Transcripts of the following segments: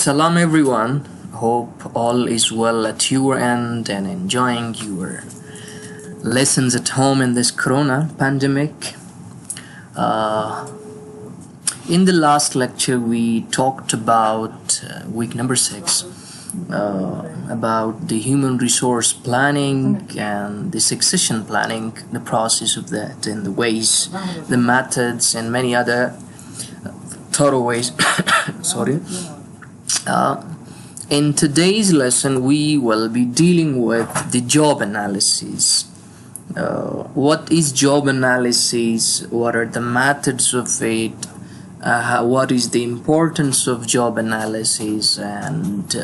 Salam everyone. Hope all is well at your end and enjoying your lessons at home in this corona pandemic. In the last lecture we talked about week number 6 about the human resource planning and the succession planning, the process of that and the ways, the methods and many other thorough ways. Sorry. In today's lesson we will be dealing with the job analysis. What is job analysis? What are the methods of it? What is the importance of job analysis, and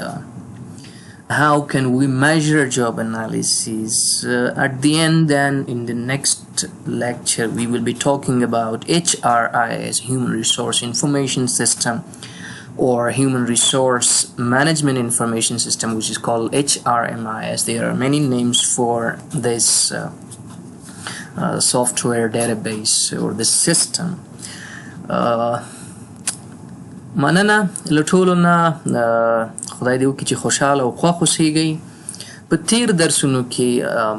how can we measure job analysis? At the end, then in the next lecture we will be talking about HRIS, Human Resource Information System, or Human Resource Management Information System, which is called HRMIS. There are many names for this software database or this system. مننه لټولونه خدای دې وکړي چې خوشاله او خوښ اوسئ. په تیر درسونو کې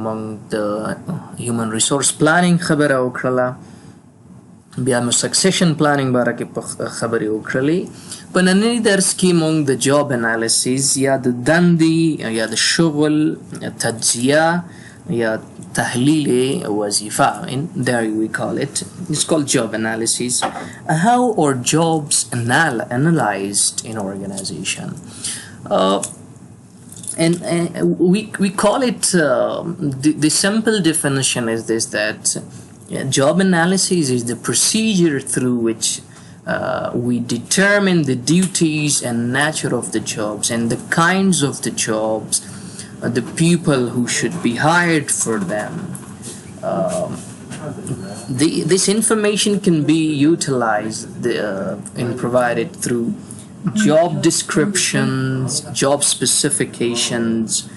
موږ د هیومن ریسورس پلانینګ خبره وکړله، بیا مو سکسیشن پلانینګ باره کې خبرې وکړلې. په ننني درس کې موږ د جاب انالیسیس یا د دندې یا د شغل تجزیه یا تحلیل وظیفه, in there we call it, it's called job analysis. How are jobs analyzed in organization? And we call it, the simple definition is this, that job analysis is the procedure through which we determine the duties and nature of the jobs and the kinds of the jobs, the people who should be hired for them. This information can be utilized and provided through job descriptions, job specifications.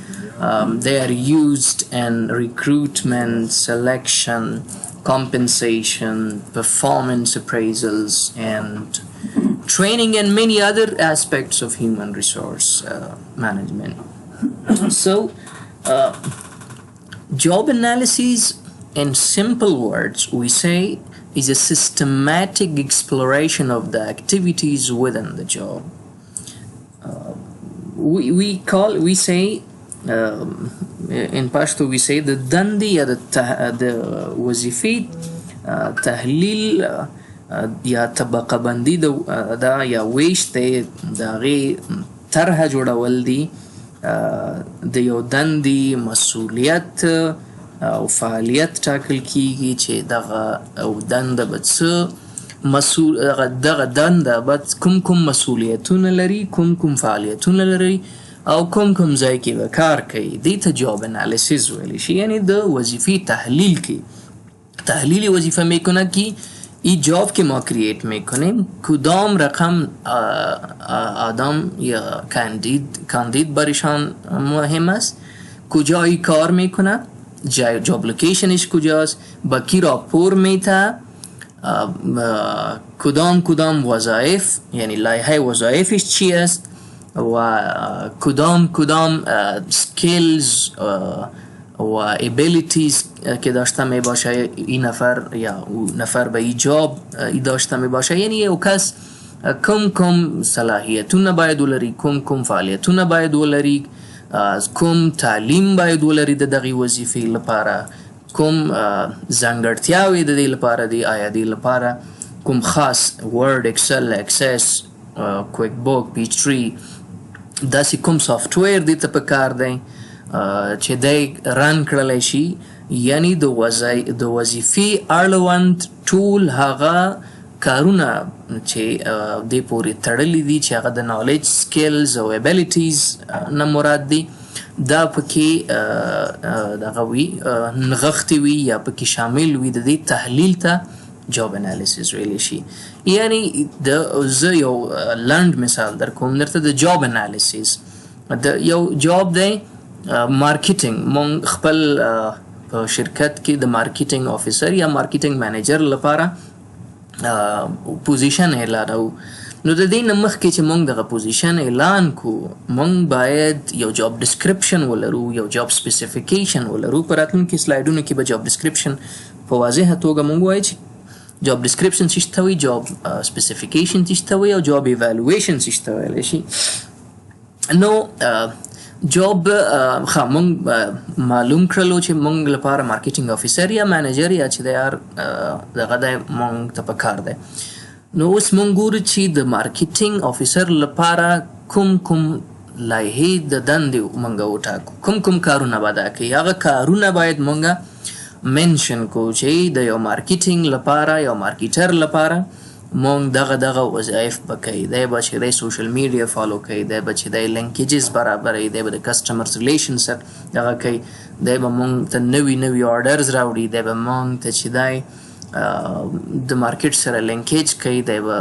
They are used in recruitment, selection, compensation, performance appraisals, and training, and many other aspects of human resource management. So, job analysis, in simple words, we say, is a systematic exploration of the activities within the job. We say, in Pashto we say, the dandi ya the wazifi tahlil ya tabaqa bandi da ya wish te da ghi tarha jodawal di د یو دندې مسؤلیت او فعالیت ټاکل کیږي چې دغه او دنده به څه دغه دنده به کوم مسؤلیتونه لري، کوم فعالیتونه لري او کوم ځای کې به کار کوي. دې ته جاب انالیسیس ویلی شي. یعنی د وظیفې تحلیل کی، تحلیل وظیفه میکنه که این جاب که ما کرییت میکنیم کدام رقم آدم یا کاندید برایشان مهم است، کجایی کار میکنه، جاب لوکیشنش کجاست، با کی راپور میته، کدام وظایف، یعنی لایحه وظایفش چی است و کدام سکیلز و ابیلیتیز که داشته می باشه این نفر یا نفر به این جاب داشته می باشه. یعنی یو کس کم صلاحیتونه باید ولري، کم فعالیتونه باید ولري، کم تعلیم باید ولري د دغه وظیفې لپاره، کم ځانګړتیاوې د دې لپاره دی، آیا دې لپاره کوم خاص ورډ، اکسل، اکسس، کویک بوک، پیچ 3 داسې کوم سافټویر دې ته پکار دی چې دی رن کړلی شي. یعنی د وظیفې اړوند ټول هغه کارونه چې دې پورې تړلي دي، چې هغه د نالج، سکیلز او ابیلیټیز نه مراد دي، دا پکې دغه وي، نغښتې وي یا پکې شامل وي. د دې تحلیل ته جاب انالیسیس ویلی شي. یعنی زه یو لنډ مثال در کوم درته د جاب انالیسیس. د یو جاب دی مارکیټینګ. مونږ خپل په شرکت کې د مارکیټینګ افیسر یا مارکیټینګ مینیجر لپاره پوزیشن اعلانو نو د دې نه مخکې چې موږ دغه پوزیشن اعلان کو موږ باید یو جاب ډسکرپشن ولرو یو جاب سپیسیفیکیشن ولرو په راتلونکي سلایډونو کې به جاب ډسکرپشن په واضحه توګه موږ وایو چې جاب ډسکرپشن څه ته وایي جاب سپیسیفیکیشن څه ته وایي او جاب ایوالویشن څه ته ویلی شي نو جاب موږ معلوم کړلو چې موږ لپاره مارکیټینګ افیسر یا مینیجر یا چې دی دغه دی موږ ته پکار دی نو اوس موږ ګورو چې د مارکیټینګ افیسر لپاره کوم لایحې د دندې موږ وټاکو کوم کارونه به دا کوي هغه کارونه باید موږ منشن کو چې د یو مارکیټینګ لپاره یو مارکیټر لپاره موږ دغه وظایف به کوي دی به چې دی سوشل میډیا فالو کوي دی به چې دی لینکیجز برابروي دی به د کسټمرز ریلیشن سره دغه کوي دی به موږ ته نوي آرډرز راوړي دی به موږ ته چې دی د مارکیټ سره لینکیج کوي دی به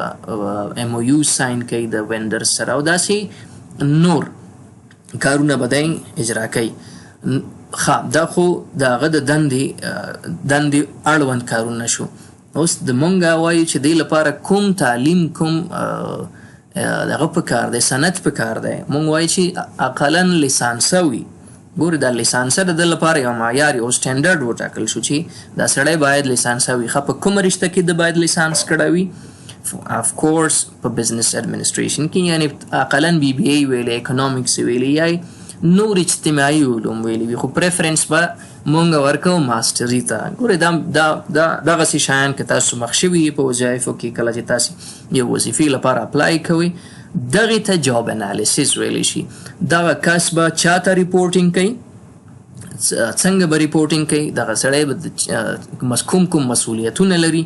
ایم او یو ساین کوي د وینډر سره او داسې نور کارونه به دی اجرا کوي دا خو د هغه د دندې اړوند کارونه شو اوس د مونږ وایو چې دی لپاره کوم تعلیم کوم دغه پکار دی سند پکار دی مونږ وایو چې اقلا لیسانسه وي ګورې دا لیسانسه د ده لپاره یو معیار یو سټنډرډ وټاکل شو چې دا سړی باید لیسانسه وي ښه په کومه رشته کې د باید لیسانس کړی وي اف کورس په بزنس ایڈمنسټریشن کې یعنی اقلا بی بی ای ویلی اکنومیکس ویلی یا نور اجتماعي علوم ویلی وي خو پریفرنس به مونږ ورکو ماسټري ته ګورې دغسې شیان که تاسو مخ شوي په وظایفو کې کله چې تاسې یو وظیفې لپاره اپلای کوئ دغې ته جاب انالیسیس ویلی شي دغه کس به چا ته ریپورټینګ کوي څنګه به ریپورټینګ کوي دغه سړی به کوم مسؤلیتونه لري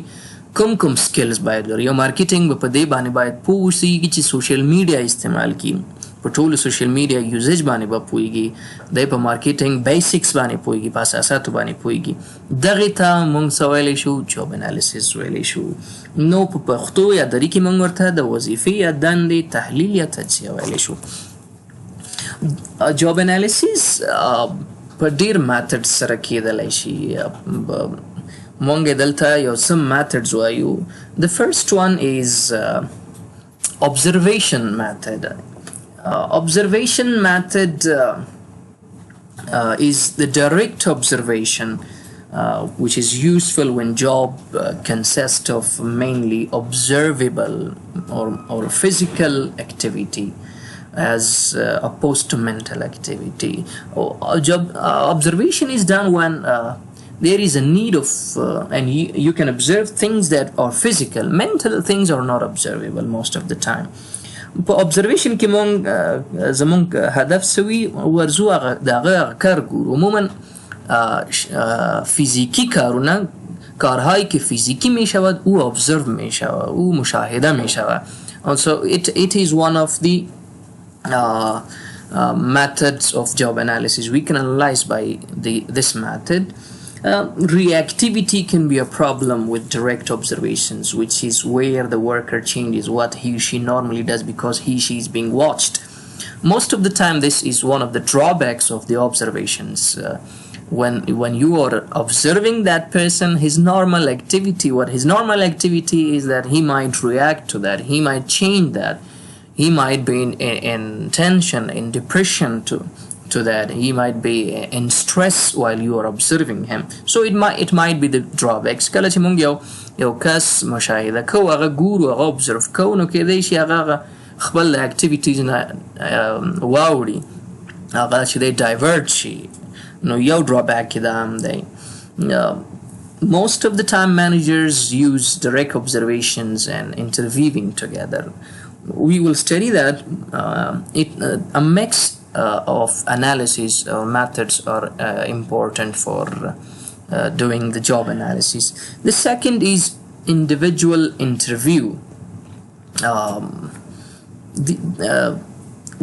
کوم سکلز باید لري یو مارکیټینګ به په دې باندې باید پوه اوسېږي چې سوشل میډیا استعمال کړي په ټولو سوشل میډیا یوزیج باندې به پوهېږي دی په مارکیټینګ بیسکس باندې پوهېږي په اساساتو باندې پوهېږي دغې ته موږ څه ویلی شو جاب انالیسیس ویلی شو نو په پښتو یا دري کې موږ ورته د وظیفې یا دندې تحلیل یا تجزیه ویلی شو جاب انالیسیس په ډېر میتډ سره کیدلی شي موږ دلته یو څه میتډز وایو د فرست ون از observation method observation method is the direct observation which is useful when job consists of mainly observable or physical activity as opposed to mental activity. Job observation is done when there is a need of and you can observe things that are physical. Mental things are not observable most of the time. په observation کې مونږ زمونږ هدف سوي ورزو د هغه کار ګورو عموما فیزیکی کارهایی که فیزیکی می شود او observe می شود او مشاهده می شود also it is one of the methods of job analysis we can analyze by this method. Reactivity can be a problem with direct observations, which is where the worker changes what he or she normally does because he or she is being watched. Most of the time this is one of the drawbacks of the observations. When you are observing that person, his normal activity is that he might react to that, he might change that, he might be in tension, in depression to that, he might be in stress while you are observing him, so it might be the drawbacks. کله چې مونږ یو کس مشاهده کوو هغه ګورو هغه observe کوو نو کیدای شي هغه خپل اکټیویټیز نه واوړي هغه چې دی ډایورټ شي نو یو drawback دا هم دی. Most of the time managers use direct observations and interviewing together. We will study that a mix of analysis or methods are important for doing the job analysis. The second is individual interview.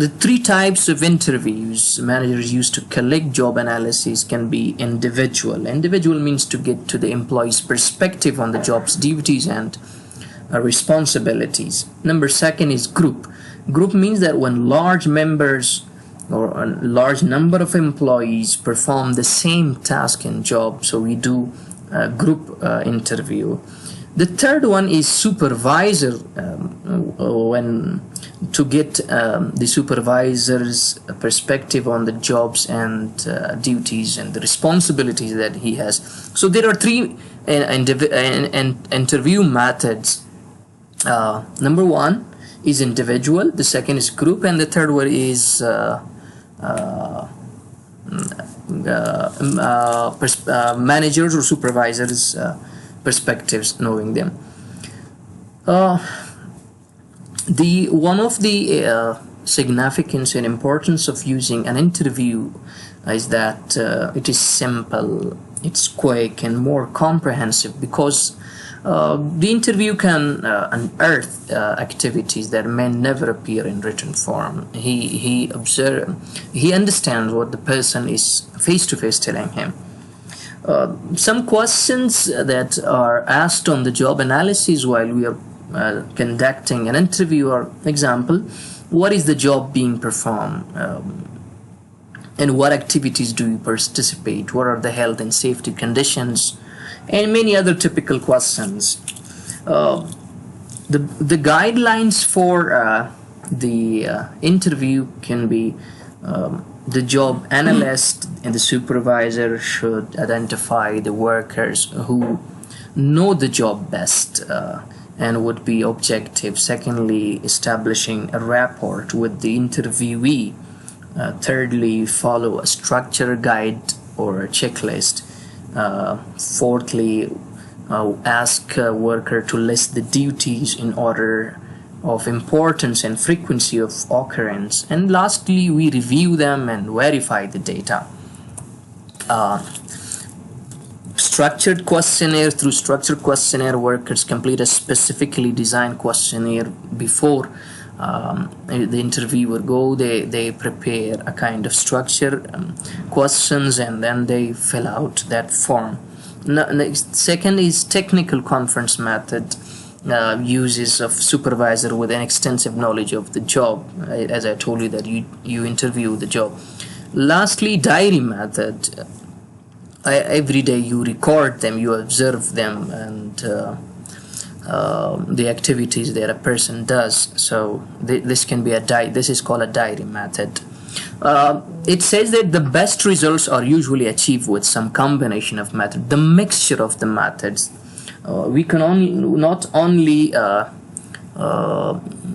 The three types of interviews managers use to collect job analysis can be individual. Individual means to get to the employee's perspective on the job's duties and responsibilities. Second is group. Group means that when large members or a large number of employees perform the same task and job, so we do a group interview. The third one is supervisor when to get the supervisor's perspective on the jobs and duties and the responsibilities that he has. So there are three interview methods. Number one is individual, the second is group, and the third one is managers or supervisors' perspectives, knowing them. One of the significance and importance of using an interview is that it is simple, it's quick, and more comprehensive, because the interview can unearth activities that may never appear in written form. He understands what the person is face to face telling him. Some questions that are asked on the job analysis while we are conducting an interview are, example, what is the job being performed, and what activities do you participate, what are the health and safety conditions, and many other typical questions. The guidelines for the interview can be the job analyst and the supervisor should identify the workers who know the job best and would be objective. Secondly, establishing a rapport with the interviewee. Thirdly, follow a structured guide or a checklist. Fourthly, ask a worker to list the duties in order of importance and frequency of occurrence. And lastly, we review them and verify the data. Structured questionnaire. Through structured questionnaire, workers complete a specifically designed questionnaire before the interviewer go. They prepare a kind of structured questions, and then they fill out that form. Second is technical conference method. Uses of supervisor with an extensive knowledge of the job, as I told you that you interview the job. Lastly, diary method. Every day you record them, you observe them, and the activities that a person does. So this can be this is called a diary method. It says that the best results are usually achieved with some combination of methods, the mixture of the methods. We can not only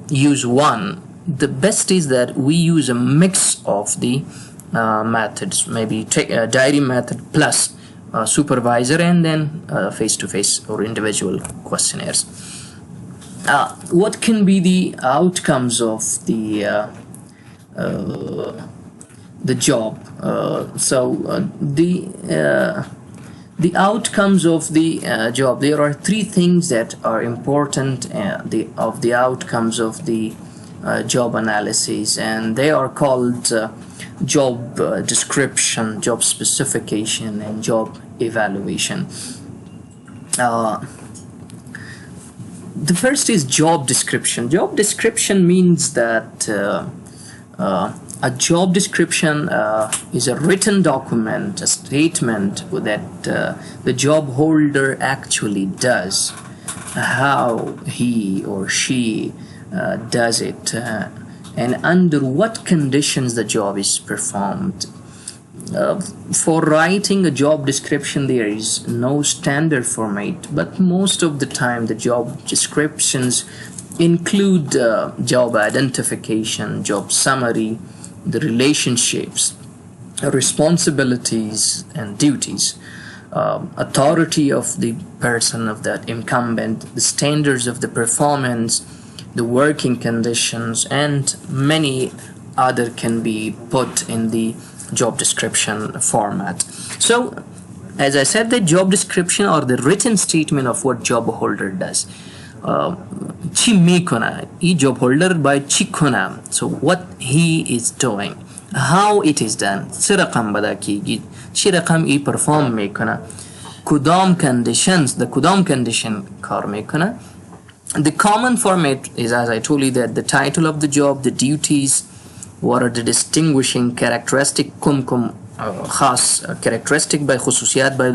use one. The best is that we use a mix of the methods, maybe take a diary method plus supervisor, and then face-to-face or individual questionnaires. What can be the outcomes of the job? The outcomes of the job. There are three things that are important of the outcomes of the job analysis, and they are called job description, job specification, and job evaluation. The first is job description. Job description means that a job description is a written document, a statement that the job holder actually does, how he or she does it, and under what conditions the job is performed. For writing a job description, there is no standard format, but most of the time the job descriptions include job identification, job summary, the relationships, responsibilities, and duties, authority of the person, of that incumbent, the standards of the performance, the working conditions, and many other can be put in the job description format. So, as I said, the job description or the written statement of what job holder does. Chi mikona, e job holder by chikona. So what he is doing, how it is done. Sirakam badaki, chirakam e perform mikona. Kudam conditions, the kudam condition kar mikona. The common format is, as I told you, that the title of the job, the duties, what are the distinguishing characteristic, kum khas characteristic by khususiyat by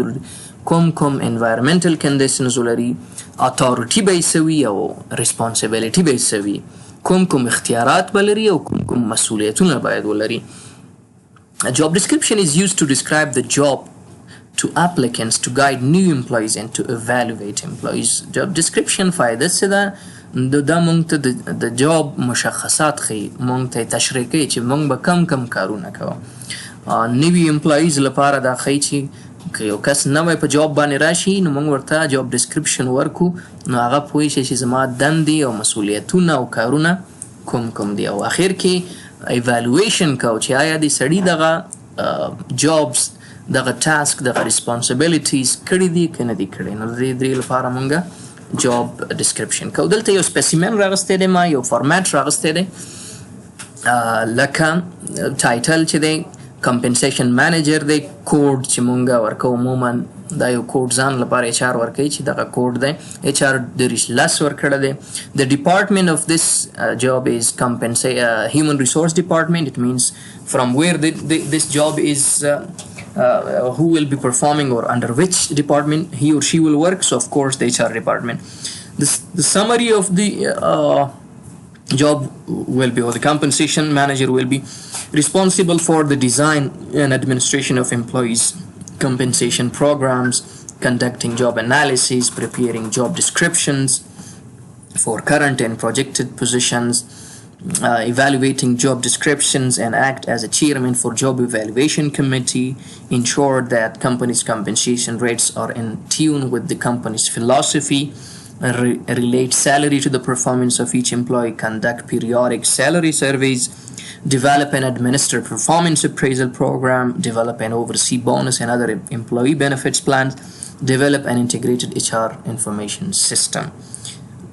کوم environmental conditions ولري authority به سوي او responsibility به سوي کوم اختیارات بلري او کوم مسؤلیتونه باید ولري. A job description is used to describe the job to applicants, to guide new employees and to evaluate employees. Job description فائدة څه ده؟ دا مونږ ته د جاب مشخصات ښیي، مونږ ته تشریح کوي چې مونږ به کم کارونه کوو. نوي امپلایز لپاره دا ښیي چې که یو کس نوی په جاب باندې راشي نو مونږ ورته جاب ډسکرپشن ورکو نو هغه پوه شي چې زما دندې او مسؤلیتونه او کارونه کوم دي، او اخر کې ایوالویشن کوو چې آیا د سړي دغه جابس دغه ټاسک دغه ریسپانسبلیټیز کړي دي که نه دي کړي. نو د دې لپاره مونږ جاب ډسکرپشن کوو. دلته یو سپیسیمن راغستی دی، ما یو فارمیټ راغستی دی لکه ټایټل چې دی کمپنسیشن مینیجر دی، کوډ چې مونږ ورکو عموما دا یو کوډ ځان لپاره ایچ آر ورکوي چې دغه کوډ دی ایچ آر لس ورکړی دی. د ډپارټمنټ of this job is human resource department. It means from where this job is who will be performing or under which department he or she will work. So of course the HR department. The summary of the job will be, or the compensation manager will be responsible for the design and administration of employees compensation programs, conducting job analysis, preparing job descriptions for current and projected positions, evaluating job descriptions and act as a chairman for job evaluation committee, ensure that company's compensation rates are in tune with the company's philosophy, relate salary to the performance of each employee, conduct periodic salary surveys, develop and administer performance appraisal program, develop and oversee bonus and other employee benefits plans, develop an integrated HR information system.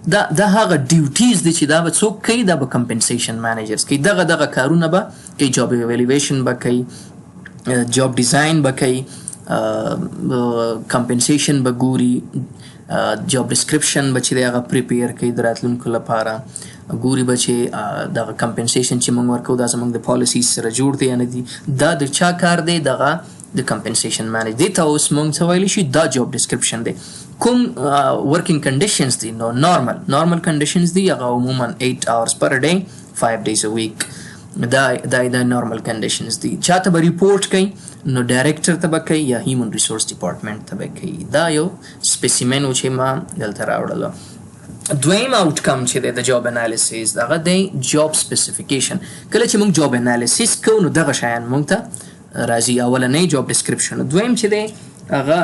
دا هغه ډیوټیز دي چې دا به څوک کوي، دا به کمپنسیشن مینیجرز کوي. دغه کارونه به کوي، جاب ایوالویشن به کوي، جاب ډیزاین به کوي، کمپنسیشن به ګوري، جاب ډسکرپشن به چې دی هغه پریپیر کوي د راتلونکو لپاره، ګوري به چې دغه کمپنسیشن چې موږ ورکوو دا زموږ د پالیسیز سره جوړ دی یا نه دي. دا د چا کار دی؟ دغه د کمپنسیشن مینیجر. دې ته اوس موږ څه ویلی شي؟ دا جاب ډسکرپشن دی. کوم ورکینګ کنډیشنز دي؟ نو نارمل کنډیشنز دي، هغه عموما 8 hours per day 5 days a week. دا نارمل کنډیشنز دي. چا ته به ریپورټ کوي؟ نو ډایرکټر ته به کوي یا هیومن ریسورس ډپارټمنټ ته به کوي. دا یو سپیسیمن و چې ما دلته راوړلو. دویم آوټکم چې دی د جاب انالیسیس هغه دی جاب سپیسیفیکیشن. کله چې موږ جاب انالیسیس کوو نو دغه شیان موږ ته راځي. اولنی جاب ډسکرپشن، دویم چې دی هغه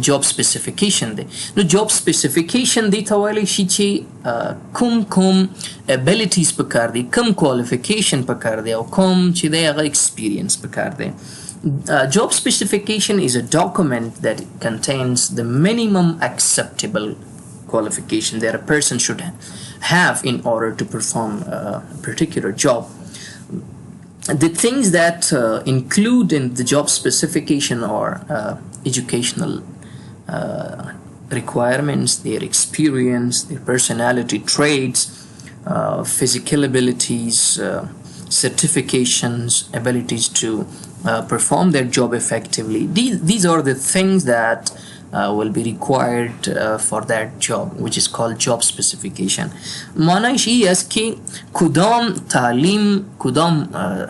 جاب سپیسیفیکیشن دی. نو جاب سپیسیفیکیشن دی ته ویلی شي چې کوم ابیلیټیز پکار دي، کوم کوالیفیکیشن پکار دی او کوم چې دی هغه ایکسپیرینس پکار دی. Job specification is a document that contains the minimum acceptable qualification that a person should have in order to perform a particular job. The things that include in the job specification are educational requirements, their experience, their personality traits, physical abilities, certifications, abilities to perform their job effectively. These are the things that will be required for that job, which is called job specification. معنیش ای است که کدام تعلیم، کدام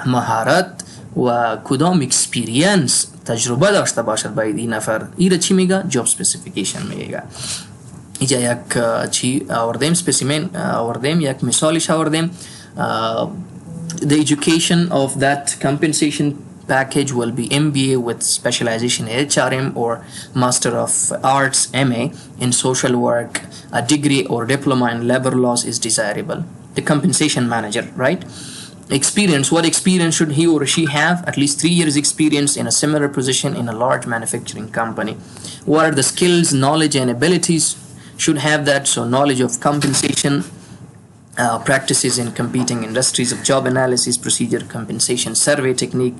مهارت و کدام اکسپیرینس تجربه داشته باشد باید این نفر. ای را چی میگه؟ جاب سپیسیفیکیشن میگه. اینجا یک چی آوردیم، سپیسیمن آوردیم، یک مثالش آوردیم. The education of that compensation package will be MBA with specialization in HRM or Master of Arts MA in social work. A degree or diploma in labor laws is desirable. The compensation manager, right? Experience. What experience should he or she have? At least 3 years experience in a similar position in a large manufacturing company. What are the skills, knowledge and abilities? Should have that. So knowledge of compensation, practices in competing industries of job analysis, procedure, compensation, survey technique,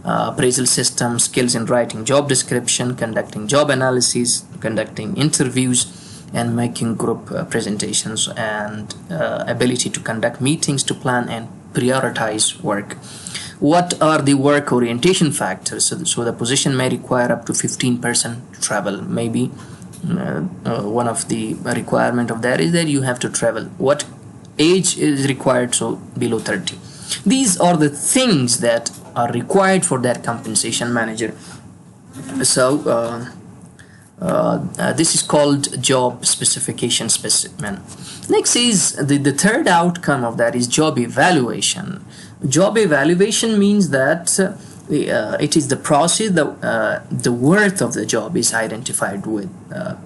appraisal system, skills in writing job description, conducting job analysis, conducting interviews, and making group presentations, and ability to conduct meetings, to plan and prioritize work. What are the work orientation factors? So the position may require up to 15% travel. Maybe one of the requirement of that is that you have to travel. What age is required? So below 30. These are the things that are required for that compensation manager. So this is called job specification specimen. Next is the third outcome of that is job evaluation. Job evaluation means that it is the process that the worth of the job is identified with,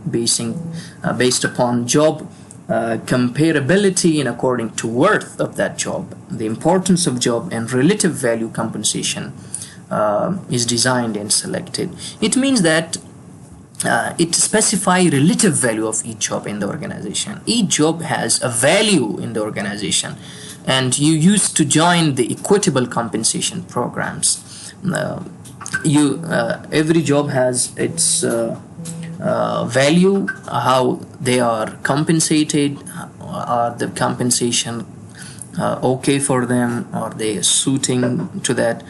based upon job comparability and according to worth of that job. The importance of job and relative value compensation is designed and selected. It means that it specifies relative value of each job in the organization. Each job has a value in the organization, and you used to join the equitable compensation programs. Every job has its value, how they are compensated, are the compensation okay for them, are they suiting to that.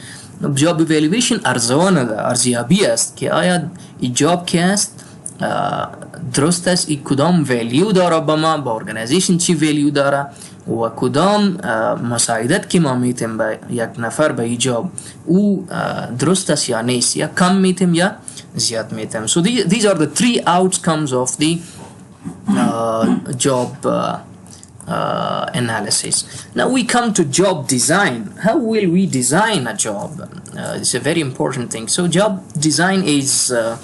Job evaluation ارزیابی است که آیا این جاب که است درست است، این کدام ولیو داره به ما، با ارگانیزیشن چی ولیو داره و کدام مساعدت که ما میتیم به یک نفر به این جاب او درست است یا نیست، یا کم میتیم یا زیاد میتیم. So these are the three outcomes of the job analysis. Now we come to job design. How will we design a job? It's a very important thing. So job design is a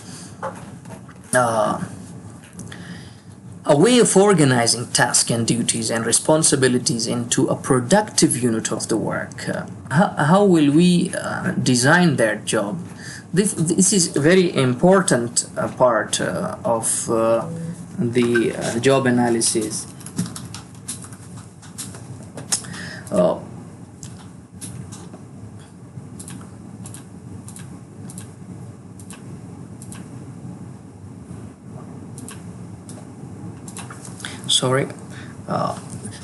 way of organizing tasks and duties and responsibilities into a productive unit of the work. How will we design that job? This is a very important part of the job analysis.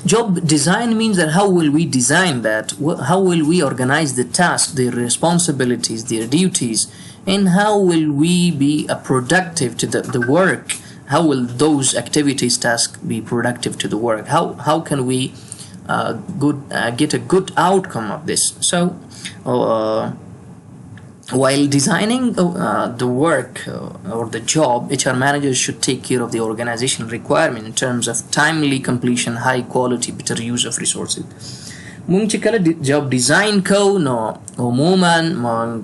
Job design means that how will we design that? How will we organize the tasks, their responsibilities, their duties, and how will we be productive to the work? How will those activities, tasks be productive to the work? How can we get a good outcome of this? So while designing the work or the job, HR managers should take care of the organization requirement in terms of timely completion, high quality, better use of resources. مونږ چې کله job design کوو نو عموما مونږ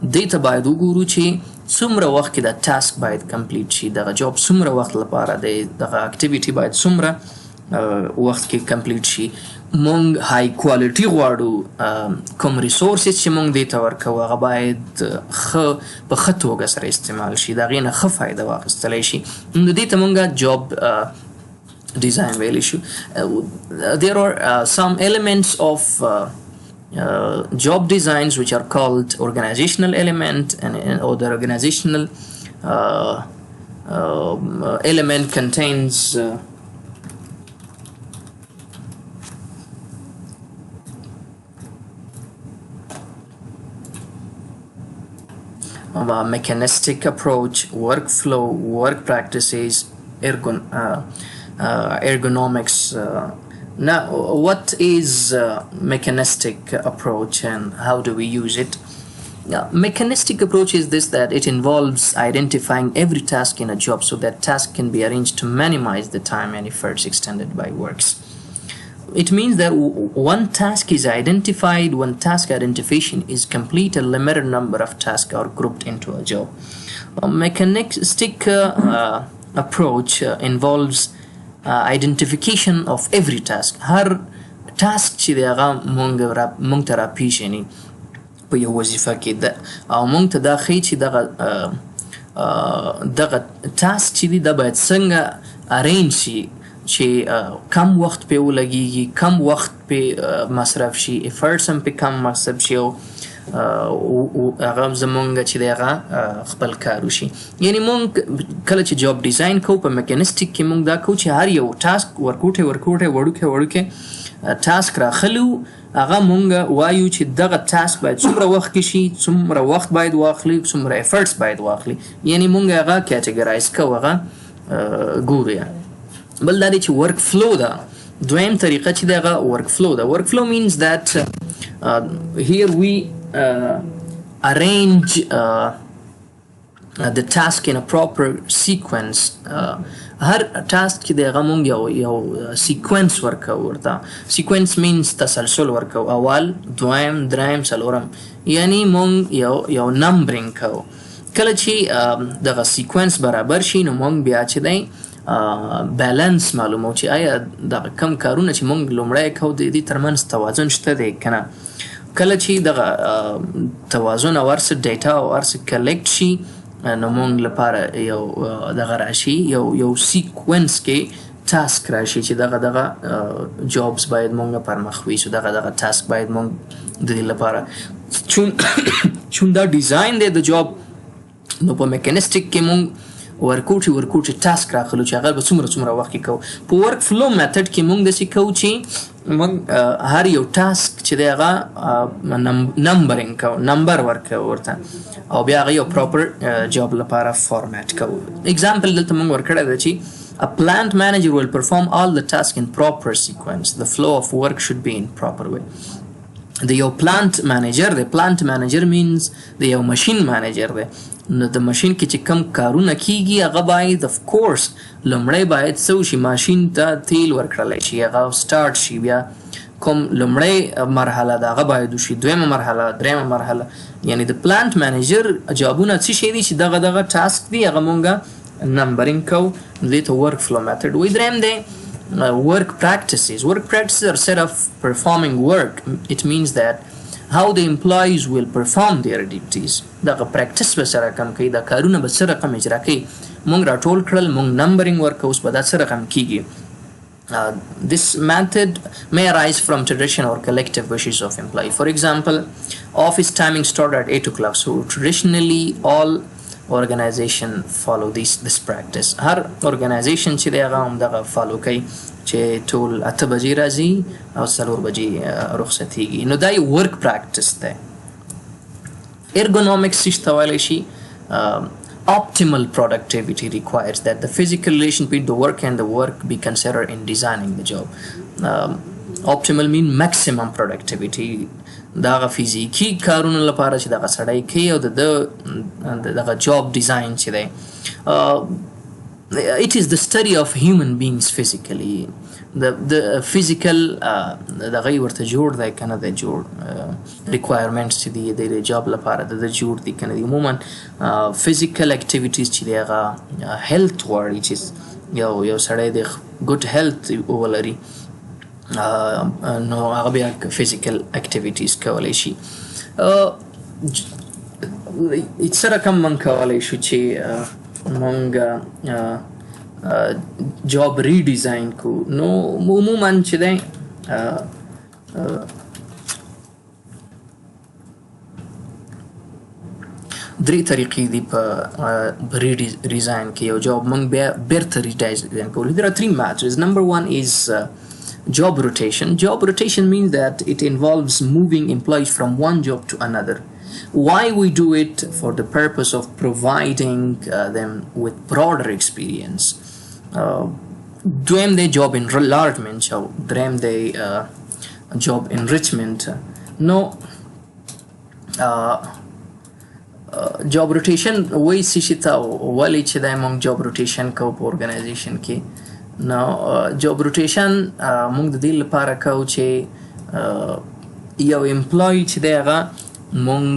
دې ته باید وګورو چې څومره وخت کې دا task باید complete شي، دغه job څومره وخت لپاره دی، دغه activity باید څومره وخت کې complete شي. مونږ های کوالټي غواړو، کوم ریسورسز چې مونږ دې ته ورکوو هغه باید په ښه توګه سره استعمال شي، د هغې نه ښه فایده واخیستلی شي. نو دې ته مونږ جاب design ویلی شو. There are some elements of job designs which are called organizational element, and or the organizational element contains mechanistic approach, workflow, work practices, ergonomics. Now, what is mechanistic approach and how do we use it? Mechanistic approach is this, that it involves identifying every task in a job so that task can be arranged to minimize the time and efforts extended by works. It means that one task is identified, one task identification is complete, a limited number of tasks are grouped into a job. A mechanistic approach involves identification of every task. هر task چې دی هغه مونږ ته راپېژني په یو وظیفه کې ده، او مونږ ته دا ښیي چې دغه task چې دی دا باید څنګه arrange شي چې کم وخت پې ولګېږي، کم وخت پې مصرف شي، efforts هم پې کم مصرف شي، او هغه زمونږ چې دی هغه خپل کار وشي. یعنی مونږ کله چې جاب ډیزاین کوو په میکانیسټیک کې مونږ دا کوو چې هر یو ټاسک ورکوټی وړوکی ټاسک راخلو هغه مونږ وایو چې دغه ټاسک باید څومره وخت کې شي، څومره وخت باید واخلي، څومره ایفرټس باید واخلي. یعنی مونږ هغه کیټګرایز کوو، هغه ګورو. بل دا دی چې ورک فلو ده. دویم طریقه چې دی هغه ورک فلو ده. ورک فلو means that here we arrange the task in a proper sequence. هر ټاسک چې دی هغه مونږ یو سیکوینس ورکو ورته. سیکوینس مینس تسلسل ورکو، اول، دویم، دریم، څلورم. یعنی مونږ یو نمبرینګ کوو. کله چې دغه سیکوینس برابر شي نو مونږ بیا چې دی بیلنس معلومو چې آیا دغه کم کارونه چې مونږ لومړی کوو د دې ترمنځ توازن شته دی که نه. کله چې دغه توازن او هر څه ډیټا او هر څه کلیکټ شي نو مونږ لپاره یو دغه راشي، یو سیکوینس کې ټاسک راشي چې دغه جابس باید مونږ پر مخ ویسو، دغه ټاسک باید مونږ د دې لپاره چون دا ډیزاین دی د جاب نو په میکانیسټیک کې مونږ ورکوټي ټاسک راخلو چې هغه به څومره وخت کې کوو. په ورک فلو میتھډ کې مونږ داسې کوو چې مونږ هر یو ټاسک چې دی هغه نمبرینګ کوو، نمبر ورکوو ورته، او بیا هغه یو پراپر جاب لپاره فارمیټ کوو. اگزامپل دلته مونږ ورکړی دی چې a plant manager will perform all the tasks in proper sequence. The flow of work should be in proper way. د یو پلانټ مانیجر دی. پلانټ مانیجر مینز د یو ماشین مانیجر دی. نو د ماشین کې چې کم کارونه کیږي هغه باید اف کورس لومړی باید څه وشي، ماشین ته تیل ورکړلی شي، هغه سټارټ شي، بیا کوم لومړی مرحله ده هغه باید وشي، دویمه مرحله، دریمه مرحله. یعنی د پلانټ مانیجر جابونه څه شی دي چې دغه ټاسک دی هغه مونږه نمبرینګ کوو. دې ته ورک فلو میتھډ وایي. دریم دی work practices. Work practices are set of performing work. It means that how the employees will perform their duties. دغه پریکټس به سره کم کوي، دا کارونه به څه رقم اجرا کوي. مونږ راټول کړل، مونږ نمبرینګ ورکو، اوس به دا څه رقم کیږي. This method may arise from traditional or collective wishes of employee. For example, office timing start at 8 o'clock. So traditionally all organization follow this practice. هر organization چې دی هغه هم دغه فالو کوي چې ټول 8 بجې راځي او 4 بجې رخصتیږي. نو دا یو ورک پریکټس دی. ergonomics څه ته ویلی شي؟ optimal productivity requires that the physical relation between the work and the work be considered in designing the job. Optimal mean maximum productivity. دغه فیزیکی کارونه لپاره چې دغه سړی کوي او دغه جاب ډیزاین چې دی it is the study of human beings physically. the physical دغه ورته جوړ دی که نه دی جوړ requirements چې دی د جاب لپاره د جوړ دی که نه دی. عموما physical activities چې دی هغه health غواړي چې یو سړی د good health ولري نو هغه بیا فیزیکل اکټیویټیز کولی شي. څه رقم موږ کولی شو چې موږ جاب ریډیزاین کو. نو عموما چې دی درې طریقې دي په ریډیزاین کې. یو جاب موږ بیا بیرته ریډیزاین کوو. There are 3 methods. Number 1 is job rotation. Job rotation means that it involves moving employees from one job to another. Why we do it? For the purpose of providing them with broader experience. دویم دی job enlargement او دریم دی job enrichment. نو job rotation وایي څه شي ته، ولې چې دی موږ job rotation کوو په organization کې. نو جاب روټیشن موږ د دې لپاره کوو چې یو امپلای چې دی هغه موږ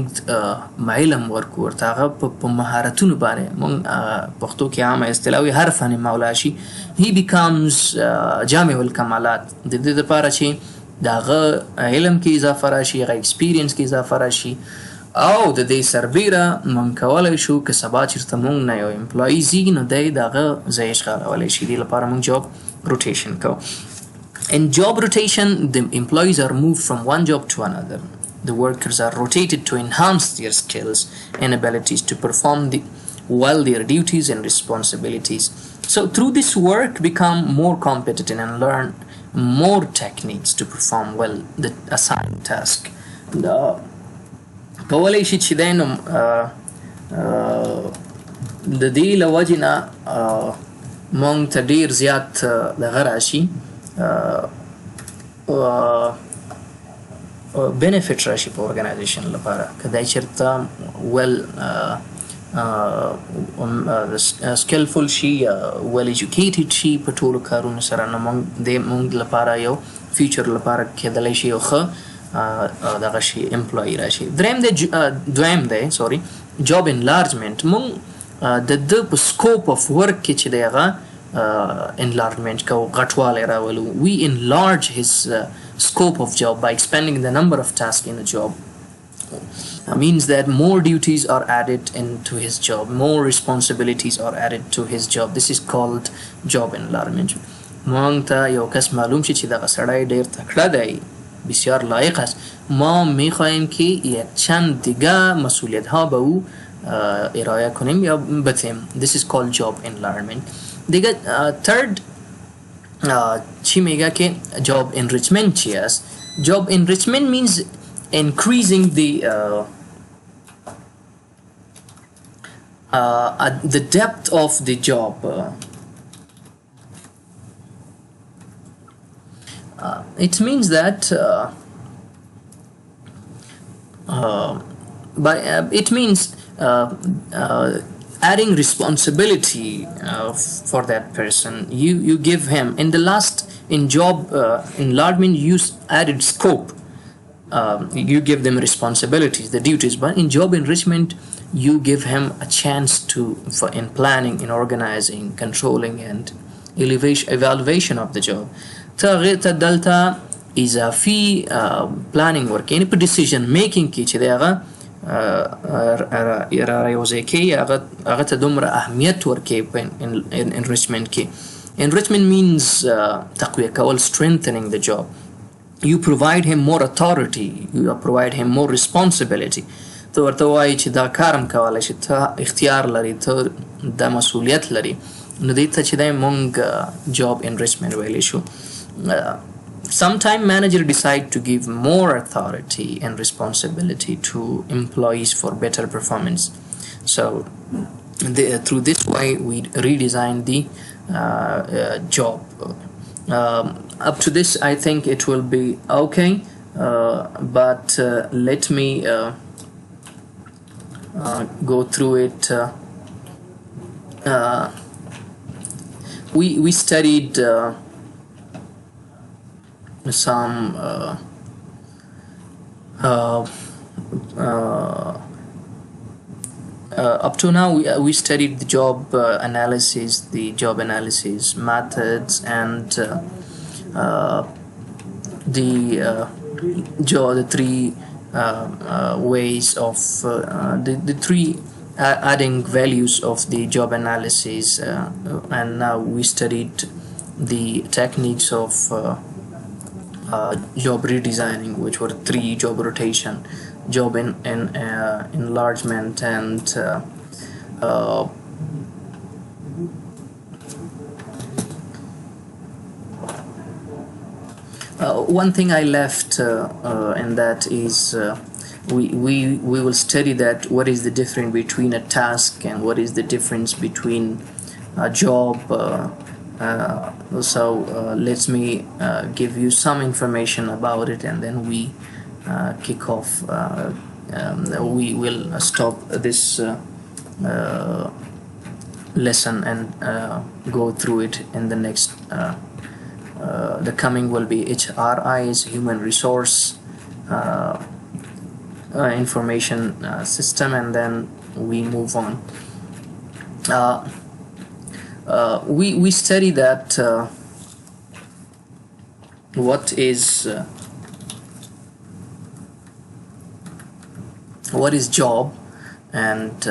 علم ورکو ورته، هغه په مهارتونو باندې موږ پښتو کې عامه اصطلاح وي هر فن مولا شي. he becomes جامع الکمالات. د دې لپاره چې د هغه علم کې اضافه راشي، هغه ایکسپیرینس کې اضافه راشي، او د دې سربیره موږ کولی شو که سبا چېرته موږ نه یو امپلایي زیږي نو دی د هغه ځای اشغالولی شي. دې لپاره موږ جاب روټیشن کوو. In job rotation, the employees are moved from one job to another. The workers are rotated to enhance their skills and abilities to perform well their duties and responsibilities. So through this work, become more competent and learn more techniques to perform well the assigned task. کولای شي چې دی نو د دې له وجې نه موږ ته ډېر زیات دغه راشي benefit راشي په ارګنایزیشن لپاره که دی چېرته well skillful شي well educated شي په ټولو کارونو سره نو موږ لپاره یو فیوچر لپاره کېدلی شي یو ښه دغه شي امپلوي راشي. دویم دی جاب انلارجمنټ موږ د ده په سکوپ اف ورک کې چې دی هغه enlargement کوو غټوالی راولو. We enlarge his scope of job by expanding the number of tasks in a job. Means that more duties are added into his job, more responsibilities are added to his job. This is called job enlargement. موږ ته یو کس معلوم شي چې دغه سړی ډېر تکړه دی، بسیار لایق است، ما میخواهیم که یک چند دیگه مسئولیت ها به او ارائه کنیم یا بتیم. This is called job enlargement. دیگه third چی میگه که job enrichment چی است؟ job enrichment means increasing the depth of the job. It means that it means adding responsibility for that person. You give him in job enlargement you added scope. You give them responsibilities, the duties, but in job enrichment you give him a chance in planning, in organizing, controlling and evaluation of the job. تغیرت دلتا اضافی planning work یعنی په decision making کې چې دی هغه رايوځای کوي هغه ته دومره اهمیت ورکوي په enrichment کې. Enrichment means تقویه کول, strengthening the job. You provide him more authority, you provide him more responsibility. ته ورته وایي چې دا کارم کولی شي، ته اختیار لري، ته دا مسؤلیت لري. نو دې ته چې دی مونږ job enrichment ویلی شو. Sometimes manager decide to give more authority and responsibility to employees for better performance. So through this way we redesign the job. Up to this I think it will be okay, but let me go through it. We studied some up to now we studied the job analysis, the job analysis methods and the three ways of the three adding values of the job analysis, and now we studied the techniques of job redesigning, which were three: job rotation, job enlargement, and one thing I left and that is we will study that what is the difference between a task and what is the difference between a job. So let me give you some information about it, and then we kick off. We will stop this lesson and go through it in the next. The coming will be HRIs, human resource information system, and then we move on. We study that what is job and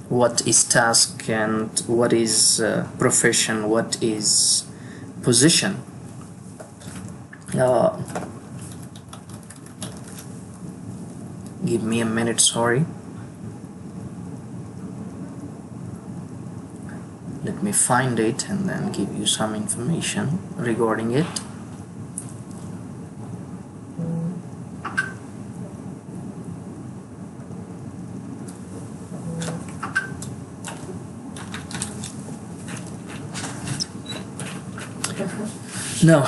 what is task and what is profession, what is position. Give me a minute, sorry. Let me find it and then give you some information regarding it. Now,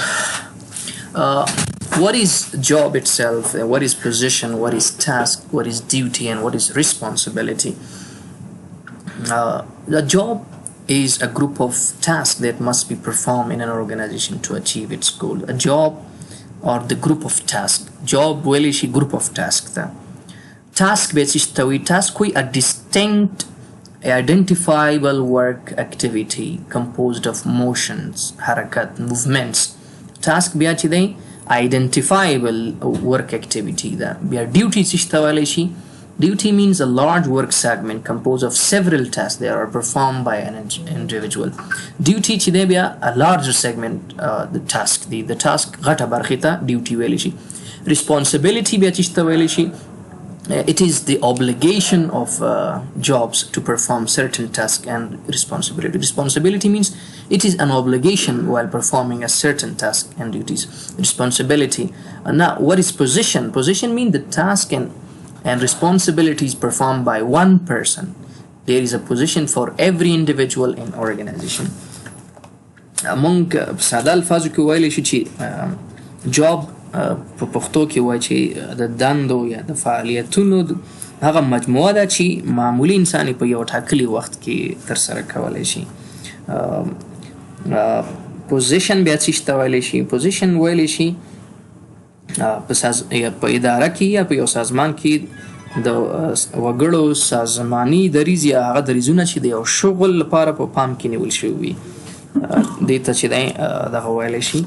what is job itself? What is position? What is task? What is duty? And what is responsibility? The job is a group of tasks that must be performed in an organization to achieve its goal. A job or the group of tasks. Job ویلی شي group of tasks ده. Task basically task a distinct identifiable work activity composed of motions, harakat, movements. Task بیا چې دی identifiable work activity ده. بیا duty څه ته ویلی شي. Duty means a large work segment composed of several tasks that are performed by an individual. Duty چې دی بیا a larger segment the task دی. The task غټه برخې ته duty ویلی شي. Responsibility بیا څه ته ویلی شي. It is the obligation of jobs to perform certain tasks and responsibility. Responsibility means it is an obligation while performing a certain task and duties. Responsibility. Now, what is position? Position means the task and responsibilities performed by one person. There is a position for every individual in organization. Among ساده الفاظو کې ویلی شو چې job په پښتو کې وایي چې د دندو یا د فعالیتونو هغه مجموعه ده چې معمولی انسان په یو ټاکلي وخت کې ترسره کولی شي. پوزیشن بیا څه ته ویلی شي. پوزیشن ویلی شي په اداره کې یا په یو سازمان کې د وګړو سازماني دریځ یا هغه دریځونه چې د یو شغل لپاره په پام کې نیول شوي وي دې ته چې دی دغه ویلی شي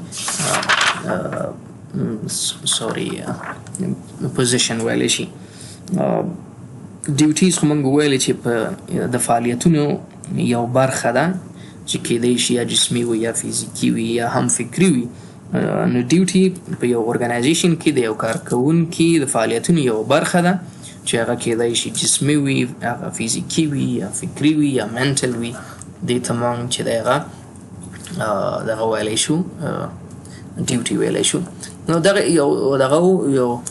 position ویلی شي. ډیوټیز خو موږ ویلې چې په د فعالیتونو یو برخه ده چې کیدای شي یا جسمي وي یا فزیکي وي یا هم فکري وي. نو ډیوټي په یو ارګنایزیشن کې د یو کارکوونکي د فعالیتونو یو برخه ده چې هغه کیدای شي جسمي وي، هغه فزیکي وي یا فکري وي یا منټل وي. دې ته موږ چې دی هغه دغه ویلی شو duty ویلی شو. نو دغه یو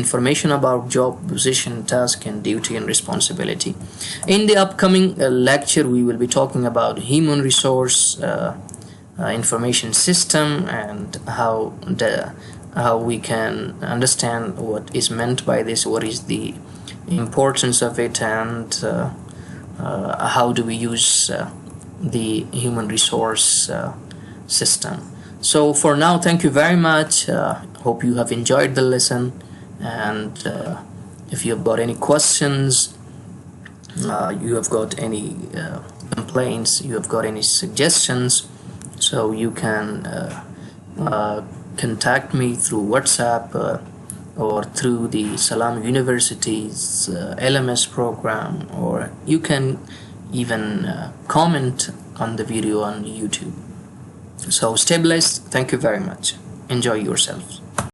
information about job, position, task and duty and responsibility. In the upcoming lecture we will be talking about human resource information system and how we can understand what is meant by this, what is the importance of it, and how do we use the human resource system. So for now, thank you very much. Hope you have enjoyed the lesson, and if you have got any questions, you have got any complaints, you have got any suggestions, so you can contact me through WhatsApp or through the Salam University's LMS program, or you can even comment on the video on YouTube. So stay blessed. Thank you very much. Enjoy yourselves.